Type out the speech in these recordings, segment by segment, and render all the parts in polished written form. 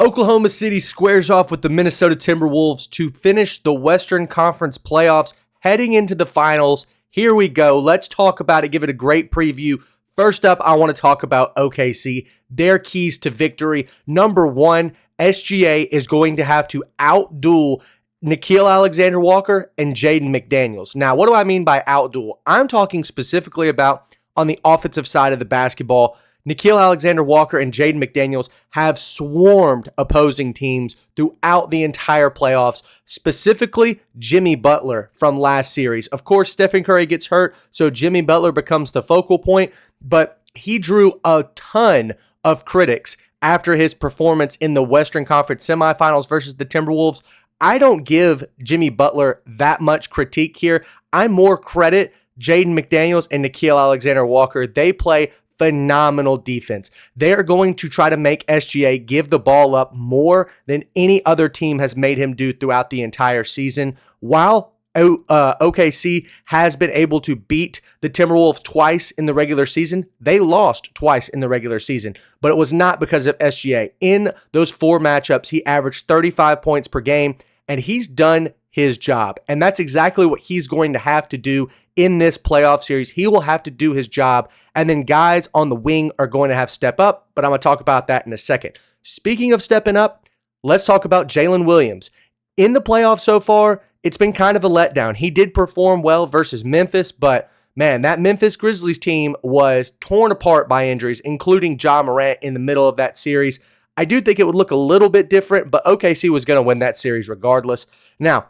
Oklahoma City squares off with the Minnesota Timberwolves to finish the Western Conference playoffs heading into the finals. Here we go. Let's talk about it, give it a great preview. First up, I want to talk about OKC, their keys to victory. Number one, SGA is going to have to outduel Nickeil Alexander-Walker and Jaden McDaniels. Now, what do I mean by outduel? I'm talking specifically about on the offensive side of the basketball. Nickeil Alexander-Walker and Jaden McDaniels have swarmed opposing teams throughout the entire playoffs, specifically Jimmy Butler from last series. Of course, Stephen Curry gets hurt, so Jimmy Butler becomes the focal point, but he drew a ton of critics after his performance in the Western Conference semifinals versus the Timberwolves. I don't give Jimmy Butler that much critique here. I more credit Jaden McDaniels and Nickeil Alexander-Walker. They play phenomenal defense. They are going to try to make SGA give the ball up more than any other team has made him do throughout the entire season. While OKC has been able to beat the Timberwolves twice in the regular season, they lost twice in the regular season, but it was not because of SGA. In those four matchups, he averaged 35 points per game, and he's done his job. And that's exactly what he's going to have to do in this playoff series. He will have to do his job, and then guys on the wing are going to have to step up, but I'm going to talk about that in a second. Speaking of stepping up, let's talk about Jalen Williams. In the playoffs so far, it's been kind of a letdown. He did perform well versus Memphis, but man, that Memphis Grizzlies team was torn apart by injuries, including Ja Morant in the middle of that series. I do think it would look a little bit different, but OKC was going to win that series regardless. Now,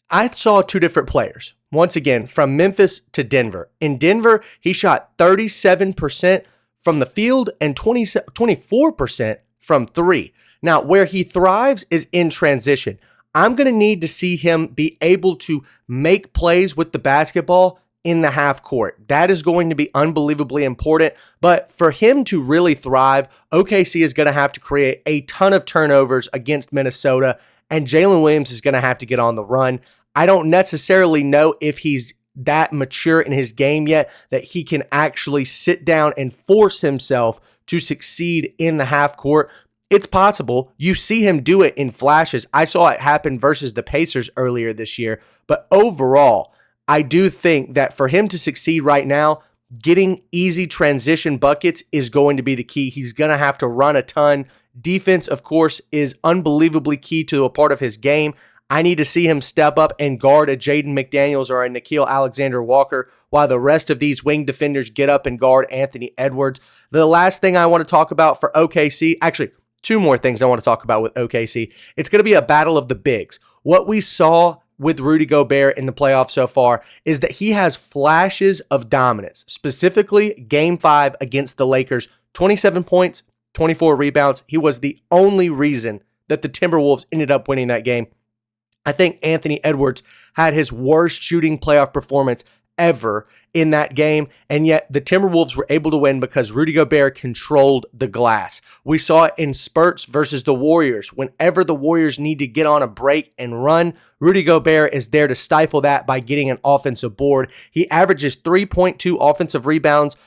I saw two different players. Once again, from Memphis to Denver. In Denver, he shot 37% from the field and 24% from three. Now, where he thrives is in transition. I'm going to need to see him be able to make plays with the basketball in the half court. That is going to be unbelievably important. But for him to really thrive, OKC is going to have to create a ton of turnovers against Minnesota, and Jalen Williams is going to have to get on the run. I don't necessarily know if he's that mature in his game yet that he can actually sit down and force himself to succeed in the half court. It's possible. You see him do it in flashes. I saw it happen versus the Pacers earlier this year. But overall, I do think that for him to succeed right now, getting easy transition buckets is going to be the key. He's going to have to run a ton. Defense, of course, is unbelievably key to a part of his game. I need to see him step up and guard a Jaden McDaniels or a Nickeil Alexander-Walker while the rest of these wing defenders get up and guard Anthony Edwards. The last thing I want to talk about for OKC, actually, two more things I want to talk about with OKC. It's going to be a battle of the bigs. What we saw with Rudy Gobert in the playoffs so far is that he has flashes of dominance, specifically Game 5 against the Lakers, 27 points, 24 rebounds. He was the only reason that the Timberwolves ended up winning that game. I think Anthony Edwards had his worst shooting playoff performance ever in that game, and yet the Timberwolves were able to win because Rudy Gobert controlled the glass. We saw it in spurts versus the Warriors. Whenever the Warriors need to get on a break and run, Rudy Gobert is there to stifle that by getting an offensive board. He averages 3.2 offensive rebounds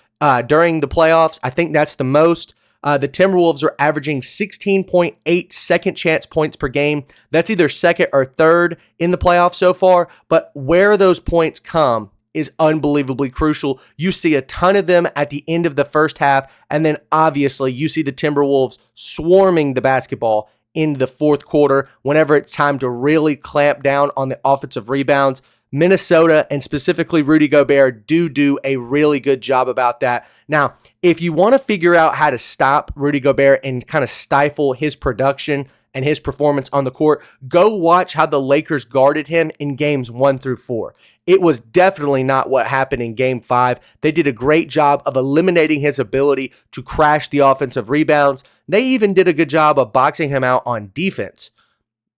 during the playoffs. I think that's the most. The Timberwolves are averaging 16.8 second chance points per game. That's either second or third in the playoffs so far, but where those points come is unbelievably crucial. You see a ton of them at the end of the first half, and then obviously you see the Timberwolves swarming the basketball in the fourth quarter whenever it's time to really clamp down on the offensive rebounds. Minnesota, and specifically Rudy Gobert, do a really good job about that. Now, if you want to figure out how to stop Rudy Gobert and kind of stifle his production and his performance on the court, go watch how the Lakers guarded him in games 1 through 4. It was definitely not what happened in Game 5. They did a great job of eliminating his ability to crash the offensive rebounds. They even did a good job of boxing him out on defense.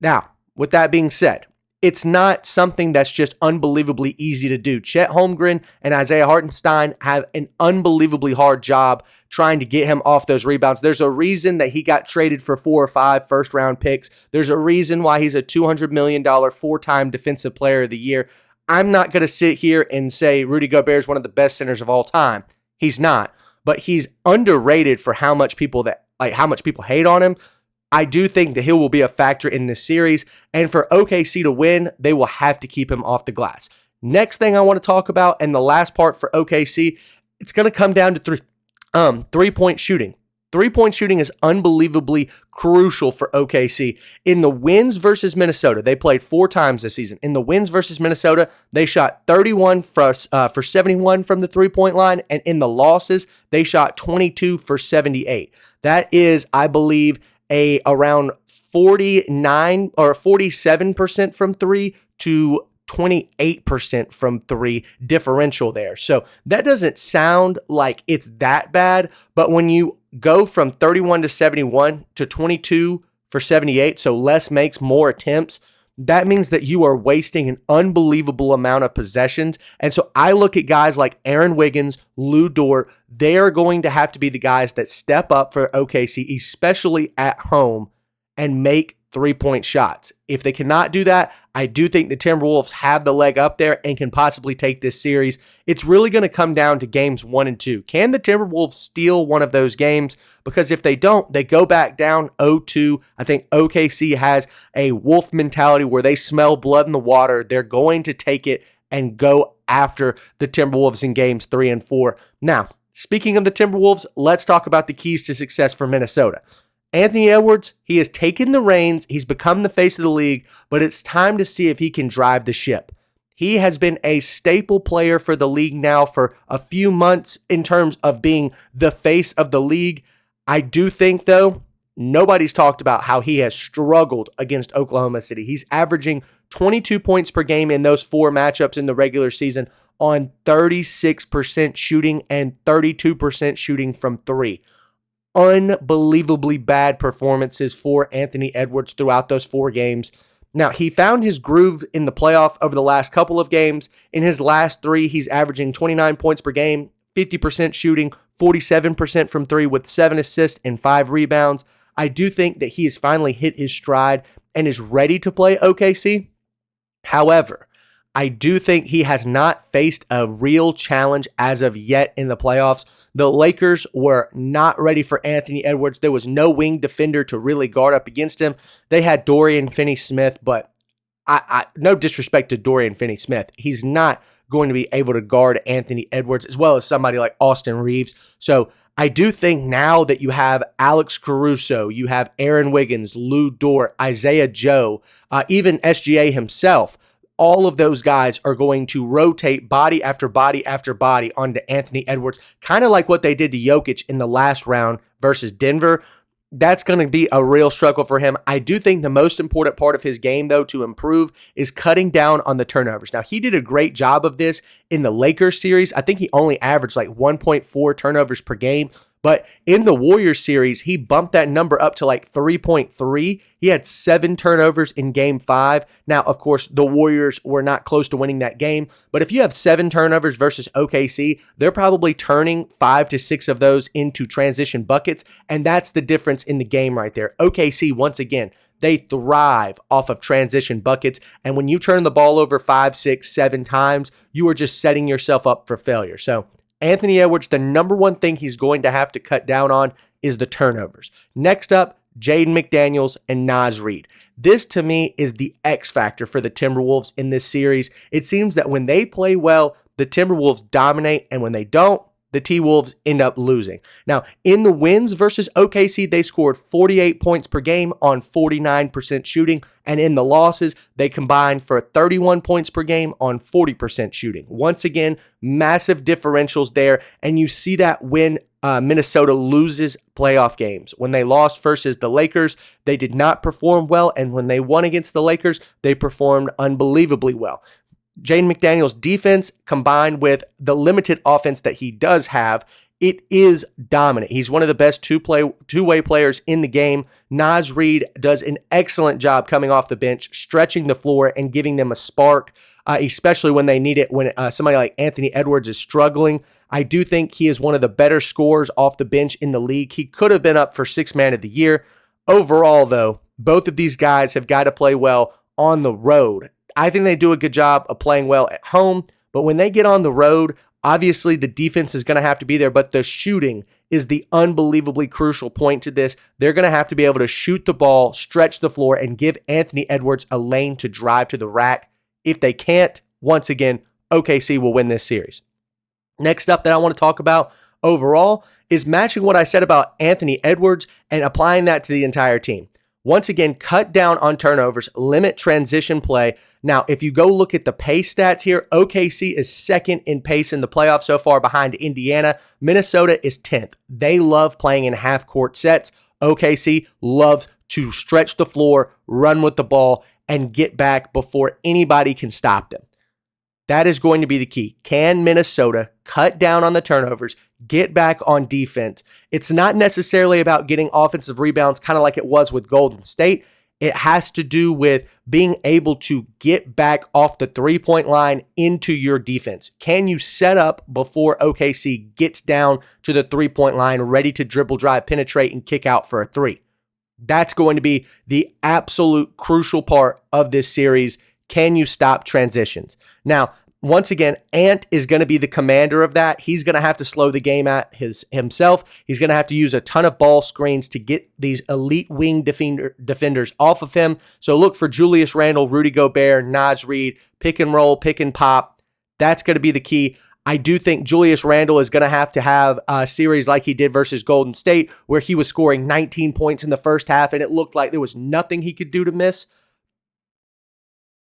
Now, with that being said, it's not something that's just unbelievably easy to do. Chet Holmgren and Isaiah Hartenstein have an unbelievably hard job trying to get him off those rebounds. There's a reason that he got traded for 4 or 5 first-round picks. There's a reason why he's a $200 million 4-time Defensive Player of the Year. I'm not going to sit here and say Rudy Gobert is one of the best centers of all time. He's not, but he's underrated for how much people hate on him. I do think that he will be a factor in this series. And for OKC to win, they will have to keep him off the glass. Next thing I want to talk about, and the last part for OKC, it's going to come down to three-point shooting. Three-point shooting is unbelievably crucial for OKC. In the wins versus Minnesota, they played 4 times this season. In the wins versus Minnesota, they shot 31 for 71 from the three-point line, and in the losses, they shot 22 for 78. That is, I believe, around 49 or 47% from 3 to 28% from 3 differential there. So that doesn't sound like it's that bad, but when you go from 31 to 71 to 22 for 78, so less makes more attempts, that means that you are wasting an unbelievable amount of possessions. And so I look at guys like Aaron Wiggins, Lou Dort, they are going to have to be the guys that step up for OKC, especially at home, and make three-point shots. If they cannot do that, I do think the Timberwolves have the leg up there and can possibly take this series. It's really going to come down to games 1 and 2. Can the Timberwolves steal one of those games? Because if they don't, they go back down 0-2. I think OKC has a wolf mentality where they smell blood in the water. They're going to take it and go after the Timberwolves in games 3 and 4. Now, speaking of the Timberwolves, let's talk about the keys to success for Minnesota. Anthony Edwards, he has taken the reins. He's become the face of the league, but it's time to see if he can drive the ship. He has been a staple player for the league now for a few months in terms of being the face of the league. I do think, though, nobody's talked about how he has struggled against Oklahoma City. He's averaging 22 points per game in those 4 matchups in the regular season on 36% shooting and 32% shooting from 3. Unbelievably bad performances for Anthony Edwards throughout those 4 games. Now, he found his groove in the playoff over the last couple of games. In his last 3, he's averaging 29 points per game, 50% shooting, 47% from 3 with 7 assists and 5 rebounds. I do think that he has finally hit his stride and is ready to play OKC. However, I do think he has not faced a real challenge as of yet in the playoffs. The Lakers were not ready for Anthony Edwards. There was no wing defender to really guard up against him. They had Dorian Finney-Smith, but no disrespect to Dorian Finney-Smith. He's not going to be able to guard Anthony Edwards as well as somebody like Austin Reeves. So I do think now that you have Alex Caruso, you have Aaron Wiggins, Lou Dort, Isaiah Joe, even SGA himself, all of those guys are going to rotate body after body after body onto Anthony Edwards, kind of like what they did to Jokic in the last round versus Denver. That's going to be a real struggle for him. I do think the most important part of his game, though, to improve is cutting down on the turnovers. Now, he did a great job of this in the Lakers series. I think he only averaged like 1.4 turnovers per game. But in the Warriors series, he bumped that number up to like 3.3. He had 7 turnovers in game 5. Now, of course, the Warriors were not close to winning that game. But if you have 7 turnovers versus OKC, they're probably turning 5 to 6 of those into transition buckets. And that's the difference in the game right there. OKC, once again, they thrive off of transition buckets. And when you turn the ball over 5, 6, 7 times, you are just setting yourself up for failure. So Anthony Edwards, the number one thing he's going to have to cut down on is the turnovers. Next up, Jaden McDaniels and Naz Reid. This, to me, is the X factor for the Timberwolves in this series. It seems that when they play well, the Timberwolves dominate, and when they don't, the T-Wolves end up losing. Now, in the wins versus OKC, they scored 48 points per game on 49% shooting, and in the losses, they combined for 31 points per game on 40% shooting. Once again, massive differentials there, and you see that when Minnesota loses playoff games. When they lost versus the Lakers, they did not perform well, and when they won against the Lakers, they performed unbelievably well. Jaden McDaniels' defense combined with the limited offense that he does have, it is dominant. He's one of the best two-way players in the game. Naz Reid does an excellent job coming off the bench, stretching the floor and giving them a spark, especially when they need it, when somebody like Anthony Edwards is struggling. I do think he is one of the better scorers off the bench in the league. He could have been up for 6th man of the year. Overall, though, both of these guys have got to play well on the road. I think they do a good job of playing well at home, but when they get on the road, obviously the defense is going to have to be there, but the shooting is the unbelievably crucial point to this. They're going to have to be able to shoot the ball, stretch the floor, and give Anthony Edwards a lane to drive to the rack. If they can't, once again, OKC will win this series. Next up that I want to talk about overall is matching what I said about Anthony Edwards and applying that to the entire team. Once again, cut down on turnovers, limit transition play. Now, if you go look at the pace stats here, OKC is second in pace in the playoffs so far behind Indiana. Minnesota is 10th. They love playing in half-court sets. OKC loves to stretch the floor, run with the ball, and get back before anybody can stop them. That is going to be the key. Can Minnesota cut down on the turnovers, get back on defense? It's not necessarily about getting offensive rebounds, kind of like it was with Golden State. It has to do with being able to get back off the three-point line into your defense. Can you set up before OKC gets down to the three-point line, ready to dribble, drive, penetrate, and kick out for a three? That's going to be the absolute crucial part of this series. Can you stop transitions? Now, once again, Ant is going to be the commander of that. He's going to have to slow the game at himself. He's going to have to use a ton of ball screens to get these elite wing defenders off of him. So look for Julius Randle, Rudy Gobert, Naz Reid, pick and roll, pick and pop. That's going to be the key. I do think Julius Randle is going to have a series like he did versus Golden State, where he was scoring 19 points in the first half, and it looked like there was nothing he could do to miss.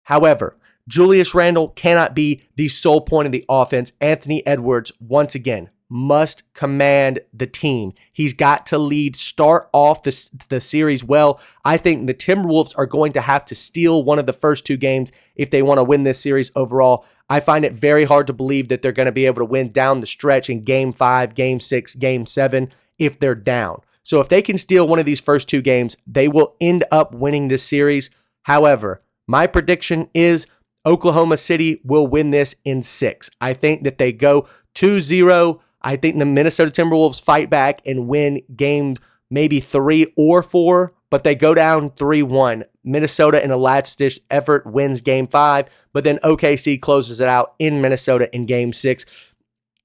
However, Julius Randle cannot be the sole point of the offense. Anthony Edwards, once again, must command the team. He's got to lead, start off the series well. I think the Timberwolves are going to have to steal one of the first two games if they want to win this series overall. I find it very hard to believe that they're going to be able to win down the stretch in Game 5, Game 6, Game 7 if they're down. So if they can steal one of these first two games, they will end up winning this series. However, my prediction is Oklahoma City will win this in 6. I think that they go 2-0. I think the Minnesota Timberwolves fight back and win game maybe 3 or 4, but they go down 3-1. Minnesota in a last-ditch effort wins game 5, but then OKC closes it out in Minnesota in game 6.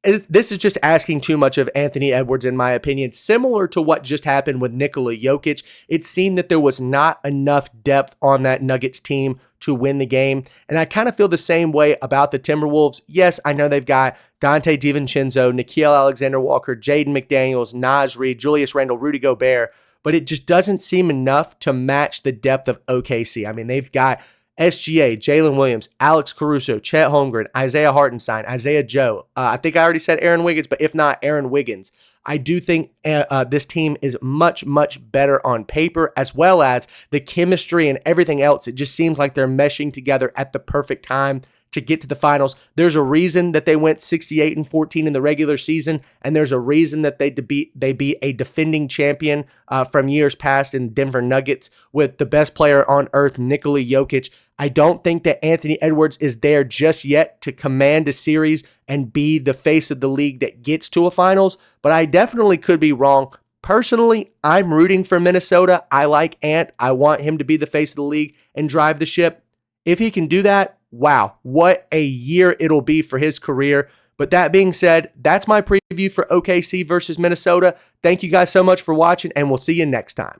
This is just asking too much of Anthony Edwards, in my opinion. Similar to what just happened with Nikola Jokic, it seemed that there was not enough depth on that Nuggets team to win the game. And I kind of feel the same way about the Timberwolves. Yes, I know they've got Dante DiVincenzo, Nickeil Alexander-Walker, Jaden McDaniels, Naz Reid, Julius Randle, Rudy Gobert, but it just doesn't seem enough to match the depth of OKC. I mean, they've got SGA, Jalen Williams, Alex Caruso, Chet Holmgren, Isaiah Hartenstein, Isaiah Joe. I think I already said Aaron Wiggins, but if not, Aaron Wiggins. I do think this team is much, much better on paper, as well as the chemistry and everything else. It just seems like they're meshing together at the perfect time to get to the finals. There's a reason that they went 68-14 in the regular season, and there's a reason that they beat a defending champion from years past in Denver Nuggets with the best player on earth, Nikola Jokic. I don't think that Anthony Edwards is there just yet to command a series and be the face of the league that gets to a finals, but I definitely could be wrong. Personally, I'm rooting for Minnesota. I like Ant. I want him to be the face of the league and drive the ship. If he can do that, wow, what a year it'll be for his career. But that being said, that's my preview for OKC versus Minnesota. Thank you guys so much for watching, and we'll see you next time.